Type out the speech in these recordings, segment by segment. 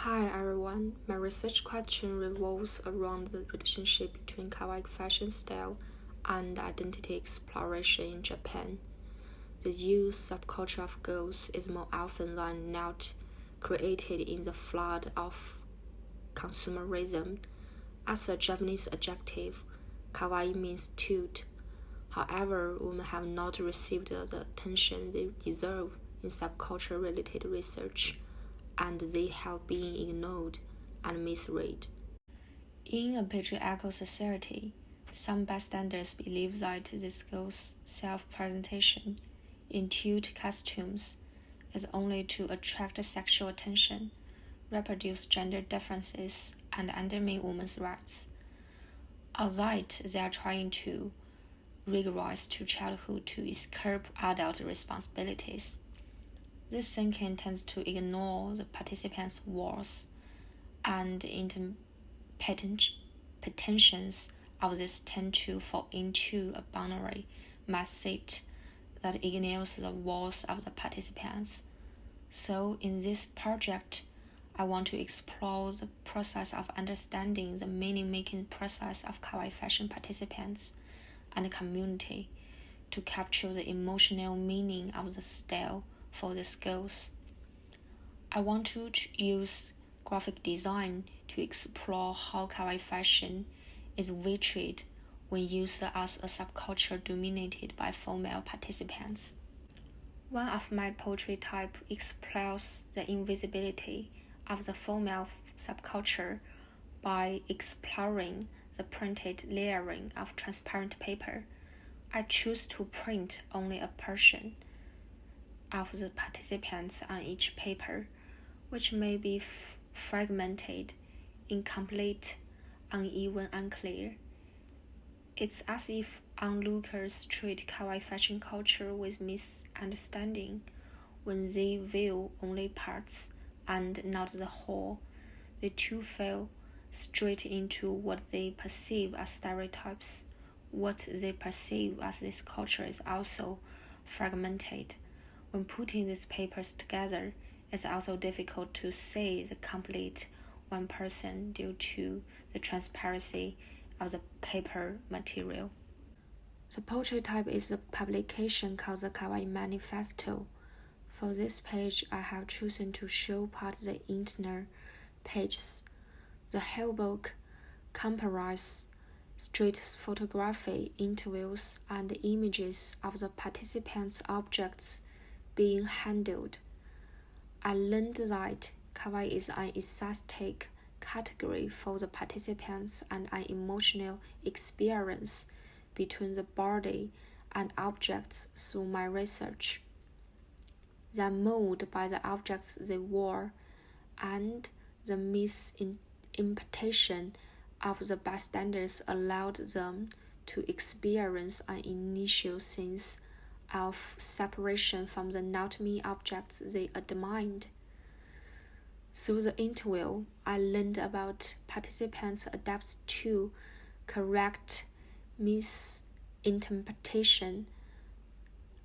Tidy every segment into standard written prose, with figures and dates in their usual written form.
Hi everyone, my research question revolves around the relationship between kawaii fashion style and identity exploration in Japan. The youth subculture of girls is more often than not created in the flood of consumerism. As a Japanese adjective, kawaii means cute. However, women have not received the attention they deserve in subculture-related research, and they have been ignored and misread. In a patriarchal society, some bystanders believe that this girl's self-presentation in cute costumes is only to attract sexual attention, reproduce gender differences, and undermine women's rights. Or that they are trying to regress to childhood to escape adult responsibilities. This thinking tends to ignore the participants' wants and interpretations of this tend to fall into a binary mindset that ignores the wants of the participants. So in this project, I want to explore the process of understanding the meaning-making process of kawaii fashion participants and the community to capture the emotional meaning of the style for the skills. I want to use graphic design to explore how kawaii fashion is portrayed when used as a subculture dominated by female participants. One of my portrait type explores the invisibility of the female subculture by exploring the printed layering of transparent paper. I choose to print only a portion of the participants on each paper, which may be fragmented, incomplete, uneven, unclear. It's as if onlookers treat kawaii fashion culture with misunderstanding when they view only parts and not the whole. They too fall straight into what they perceive as stereotypes. What they perceive as this culture is also fragmented. When putting these papers together, it's also difficult to say the complete one person due to the transparency of the paper material. The portrait type is a publication called the Kawaii Manifesto. For this page, I have chosen to show part the inner pages. The whole book comprises street photography, interviews, and images of the participants' objects being handled. I learned that kawaii is an aesthetic category for the participants and an emotional experience between the body and objects through my research. They are moved by the objects they wore and the misinterpretation of the bystanders allowed them to experience an initial sense of separation from the not-me objects they admired. Through the interview, I learned about participants' adapts to correct misinterpretation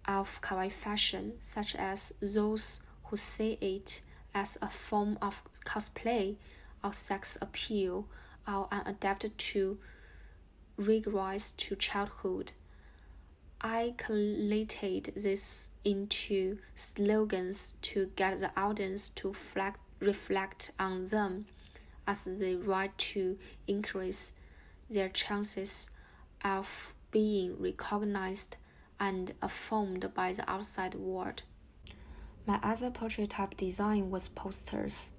of kawaii fashion, such as those who see it as a form of cosplay or sex appeal or an adapt to regress to childhood. I collated this into slogans to get the audience to reflect on them as they try to increase their chances of being recognized and affirmed by the outside world. My other portrait type design was posters,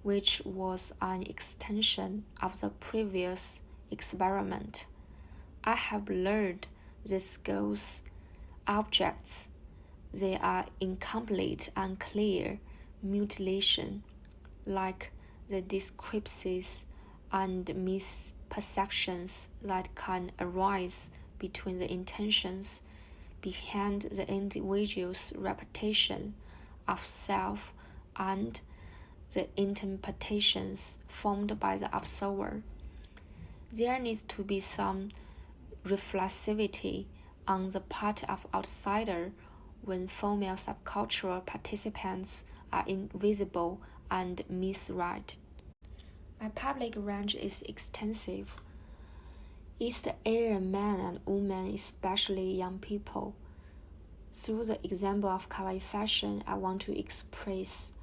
which was an extension of the previous experiment. I have learned these skills objects, they are incomplete, unclear, mutilation, like the discrepancies and misperceptions that can arise between the intentions behind the individual's reputation of self and the interpretations formed by the observer. There needs to be some reflexivity on the part of outsider when female subcultural participants are invisible and misread. My public range is extensive. East Asian men and women, especially young people. Through the example of kawaii fashion, I want to express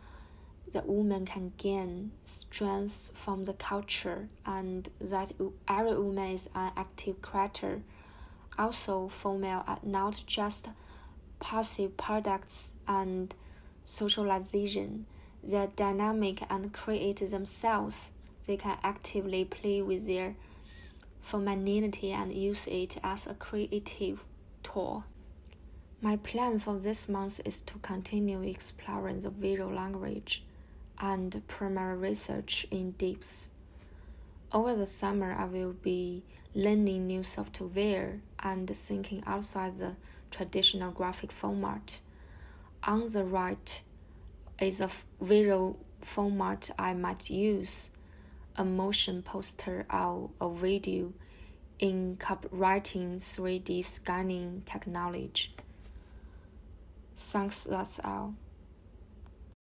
the woman can gain strength from the culture and that every woman is an active creator. Also, female are not just passive products and socialization. They are dynamic and create themselves. They can actively play with their femininity and use it as a creative tool. My plan for this month is to continue exploring the visual language and primary research in depth. Over the summer, I will be learning new software and thinking outside the traditional graphic format. On the right is a visual format I might use, a motion poster or a video incorporating 3D scanning technology. Thanks, that's all.